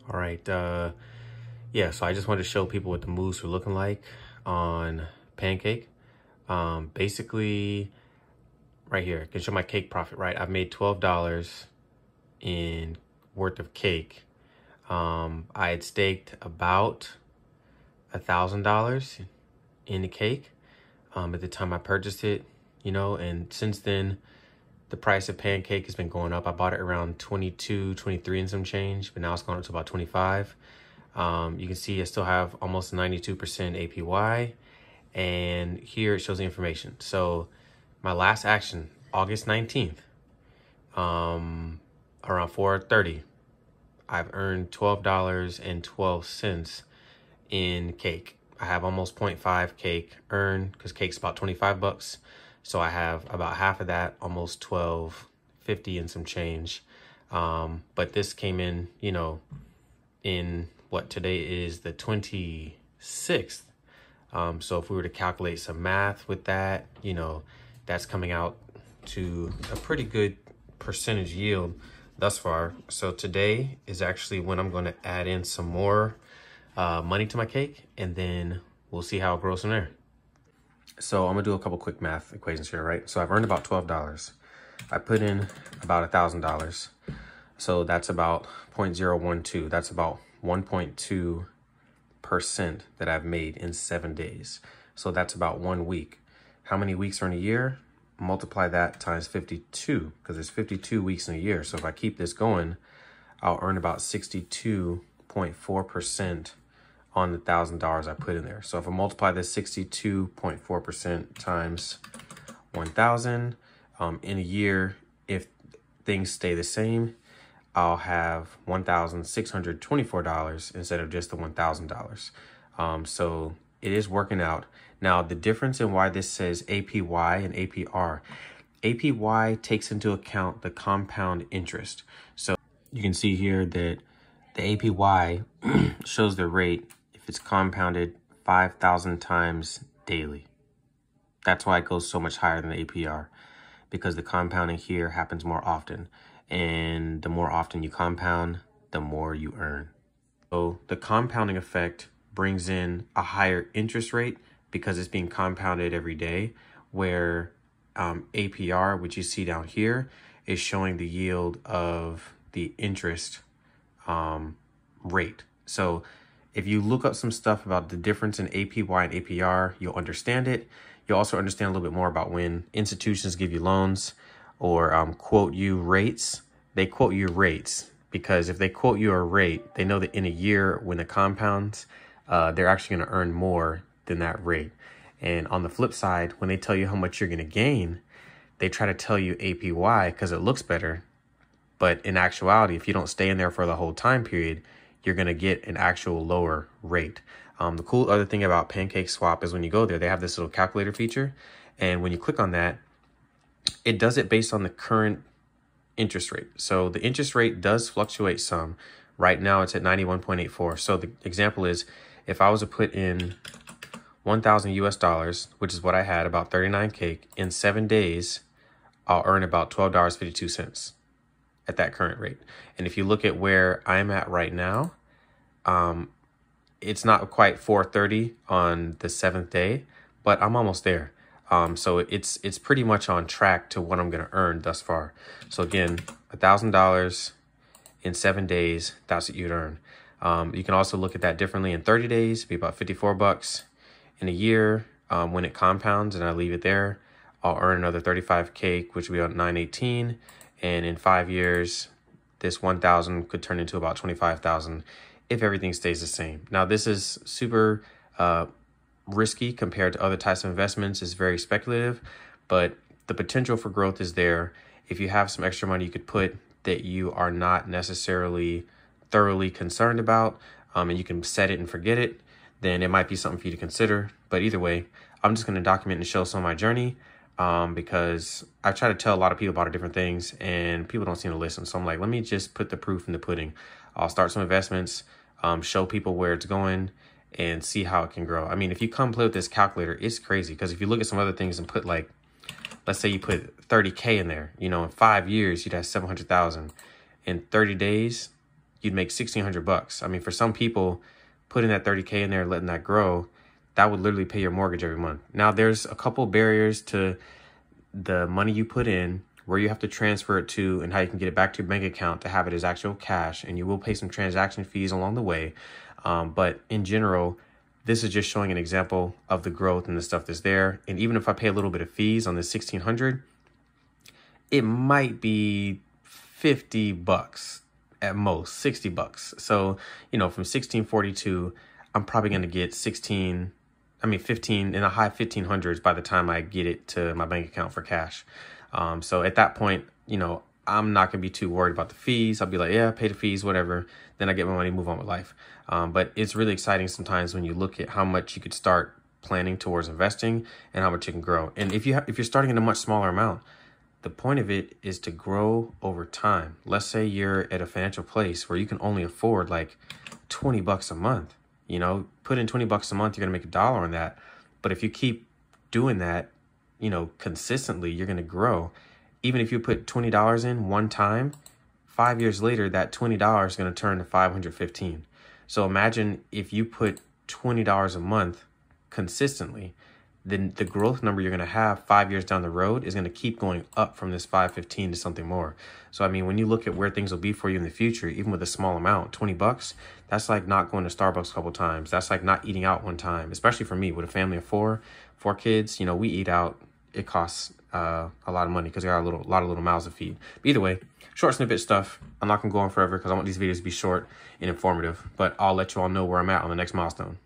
All right, yeah, so I just wanted to show people what the moves are looking like on Pancake. Basically, right here, I can show my cake profit, right? I've made $12 in worth of cake. I had staked about $1,000 in the cake at the time I purchased it, and since then, the price of Pancake has been going up. I bought it around 22, 23 and some change, but now it's going up to about 25. You can see I still have almost 92% APY, and here it shows the information. So my last action, August 19th, around 4:30, I've earned $12.12 in cake. I have almost 0.5 cake earned because cake's about 25 bucks. So I have about half of that, almost 12.50 and some change. But this came in, in what today is the 26th. So if we were to calculate some math with that, that's coming out to a pretty good percentage yield thus far. So today is actually when I'm going to add in some more money to my cake, and then we'll see how it grows from there. So I'm gonna do a couple quick math equations here, right? So I've earned about $12. I put in about $1,000. So that's about 0.012. That's about 1.2% that I've made in 7 days. So that's about 1 week. How many weeks are in a year? Multiply that times 52, because there's 52 weeks in a year. So if I keep this going, I'll earn about 62.4% on the $1,000 I put in there. So if I multiply this 62.4% times 1,000, in a year, if things stay the same, I'll have $1,624 instead of just the $1,000. So it is working out. Now, the difference in why this says APY and APR, APY takes into account the compound interest. So you can see here that the APY shows the rate if it's compounded 5,000 times daily. That's why it goes so much higher than the APR, because the compounding here happens more often. And the more often you compound, the more you earn. So the compounding effect brings in a higher interest rate because it's being compounded every day, where APR, which you see down here, is showing the yield of the interest rate. So if you look up some stuff about the difference in APY and APR, you'll understand it. You'll also understand a little bit more about when institutions give you loans or quote you rates. They quote you rates because if they quote you a rate, they know that in a year when it compounds, they're actually going to earn more than that rate. And on the flip side, when they tell you how much you're going to gain, they try to tell you APY because it looks better. But in actuality, if you don't stay in there for the whole time period, you're going to get an actual lower rate. The cool other thing about Pancake Swap is when you go there, they have this little calculator feature. And when you click on that, it does it based on the current interest rate. So the interest rate does fluctuate some. Right now it's at 91.84. So the example is if I was to put in 1,000 US dollars, which is what I had, about 39 cake, in 7 days, I'll earn about $12.52 at that current rate. And if you look at where I'm at right now, it's not quite 4:30 on the 7th day, but I'm almost there. So it's pretty much on track to what I'm going to earn thus far. So again, $1,000 in 7 days, that's what you'd earn. You can also look at that differently. In 30 days, it'd be about 54 bucks. In a year, when it compounds and I leave it there, I'll earn another 35 cake, which will be about 918. And in 5 years, this 1,000 could turn into about 25,000 if everything stays the same. Now, this is super risky compared to other types of investments. It's very speculative, but the potential for growth is there. If you have some extra money you could put that you are not necessarily thoroughly concerned about, and you can set it and forget it, then it might be something for you to consider. But either way, I'm just going to document and show some of my journey because I try to tell a lot of people about different things and people don't seem to listen. So I'm like, let me just put the proof in the pudding. I'll start some investments, show people where it's going, and see how it can grow. I mean, if you come play with this calculator, it's crazy. Because if you look at some other things and put like, let's say you put 30K in there, in 5 years, you'd have 700,000. In 30 days, you'd make 1,600 bucks. I mean, for some people, putting that 30K in there and letting that grow, that would literally pay your mortgage every month. Now, there's a couple barriers to the money you put in, where you have to transfer it to, and how you can get it back to your bank account to have it as actual cash. And you will pay some transaction fees along the way. But in general, this is just showing an example of the growth and the stuff that's there. And even if I pay a little bit of fees on this 1,600, it might be 50 bucks at most, 60 bucks. So, you know, from 1,642, I'm probably going to get 15 in the high 1,500s by the time I get it to my bank account for cash. So at that point, you know, I'm not going to be too worried about the fees. I'll be like, yeah, pay the fees, whatever. Then I get my money, move on with life. But it's really exciting sometimes when you look at how much you could start planning towards investing and how much you can grow. And if you're starting in a much smaller amount, the point of it is to grow over time. Let's say you're at a financial place where you can only afford like 20 bucks a month. You know, put in 20 bucks a month, you're going to make $1 on that. But if you keep doing that, you know, consistently, you're going to grow. Even if you put $20 in one time, 5 years later, that $20 is going to turn to $515. So imagine if you put $20 a month consistently, then the growth number you're going to have 5 years down the road is going to keep going up from this 515 to something more. So, I mean, when you look at where things will be for you in the future, even with a small amount, 20 bucks, that's like not going to Starbucks a couple times. That's like not eating out one time, especially for me with a family of four kids. You know, we eat out. It costs a lot of money because we got a lot of little mouths to feed. But either way, short snippet stuff. I'm not going to go on forever because I want these videos to be short and informative, but I'll let you all know where I'm at on the next milestone.